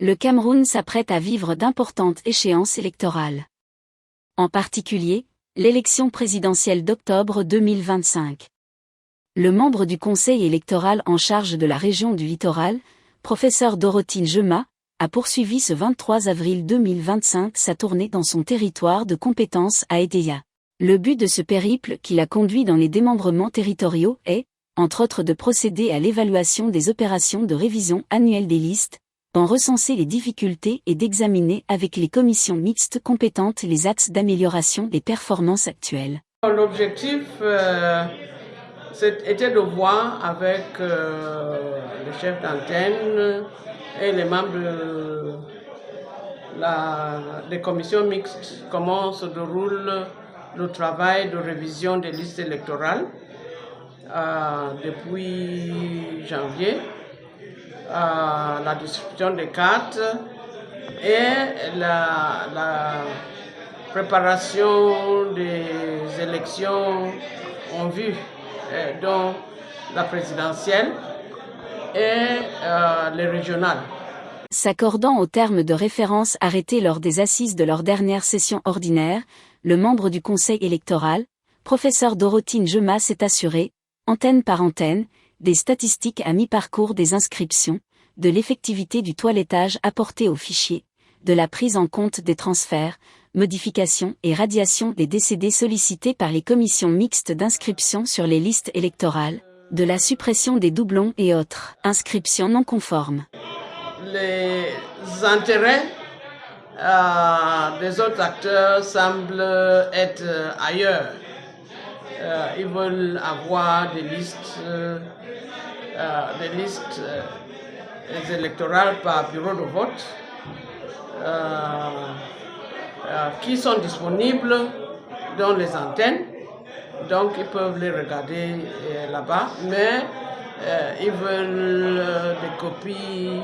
Le Cameroun s'apprête à vivre d'importantes échéances électorales. En particulier, l'élection présidentielle d'octobre 2025. Le membre du conseil électoral en charge de la région du littoral, professeur Dorothy Njema, a poursuivi ce 23 avril 2025 sa tournée dans son territoire de compétence à Edéa. Le but de ce périple qui l'a conduit dans les démembrements territoriaux est, entre autres, de procéder à l'évaluation des opérations de révision annuelle des listes, d'en recenser les difficultés et d'examiner avec les commissions mixtes compétentes les axes d'amélioration des performances actuelles. L'objectif était de voir avec le chef d'antenne et les membres des commissions mixtes comment se déroule le travail de révision des listes électorales depuis janvier. La distribution des cartes et la préparation des élections en vue, dont la présidentielle et les régionales. S'accordant aux termes de référence arrêtés lors des assises de leur dernière session ordinaire, le membre du conseil électoral, professeur Dorothy Njema, s'est assuré, antenne par antenne, des statistiques à mi-parcours des inscriptions, de l'effectivité du toilettage apporté aux fichiers, de la prise en compte des transferts, modifications et radiations des décédés sollicités par les commissions mixtes d'inscription sur les listes électorales, de la suppression des doublons et autres inscriptions non conformes. Les intérêts des autres acteurs semblent être ailleurs. Ils veulent avoir des listes électorales par bureau de vote qui sont disponibles dans les antennes, donc ils peuvent les regarder là-bas, mais ils veulent des copies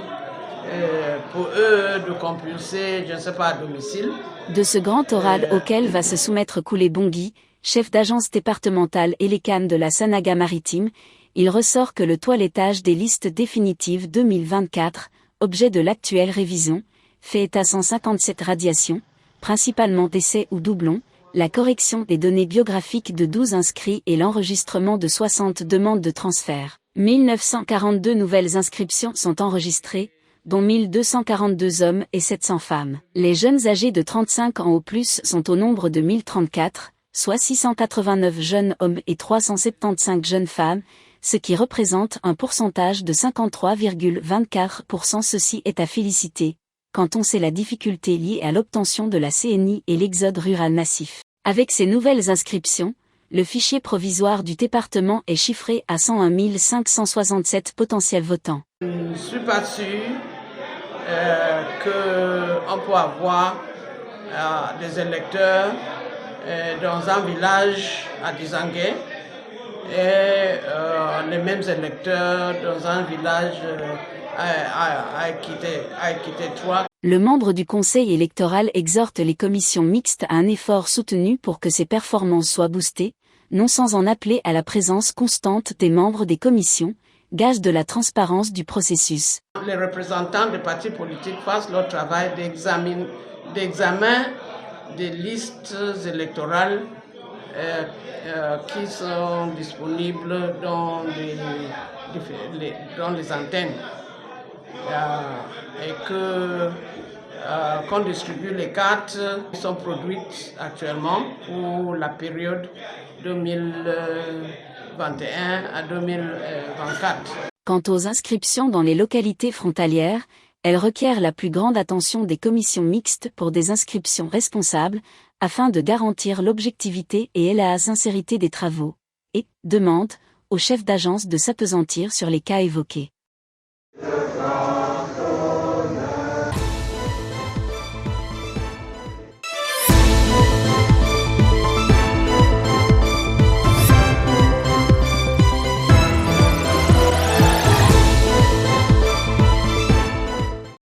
pour eux de compulser, je ne sais pas, à domicile. De ce grand oral auquel va se soumettre Koulé Bongui, chef d'agence départementale Élécan de la Sanaga-Maritime, il ressort que le toilettage des listes définitives 2024, objet de l'actuelle révision, fait état 157 radiations, principalement décès ou doublons, la correction des données biographiques de 12 inscrits et l'enregistrement de 60 demandes de transfert. 1942 nouvelles inscriptions sont enregistrées, dont 1242 hommes et 700 femmes. Les jeunes âgés de 35 ans au plus sont au nombre de 1034, soit 689 jeunes hommes et 375 jeunes femmes, ce qui représente un pourcentage de 53,24%. Ceci est à féliciter, quand on sait la difficulté liée à l'obtention de la CNI et l'exode rural massif. Avec ces nouvelles inscriptions, le fichier provisoire du département est chiffré à 101 567 potentiels votants. Je ne suis pas sûr qu'on peut avoir des électeurs dans un village à Dizangué et les mêmes électeurs dans un village à Équité 3. Le membre du conseil électoral exhorte les commissions mixtes à un effort soutenu pour que ces performances soient boostées, non sans en appeler à la présence constante des membres des commissions, gage de la transparence du processus. Les représentants des partis politiques fassent leur travail d'examen des listes électorales qui sont disponibles dans les antennes et qu'on distribue les cartes qui sont produites actuellement pour la période 2021 à 2024. Quant aux inscriptions dans les localités frontalières, elles requièrent la plus grande attention des commissions mixtes pour des inscriptions responsables, afin de garantir l'objectivité et la sincérité des travaux, et demande au chef d'agence de s'appesantir sur les cas évoqués.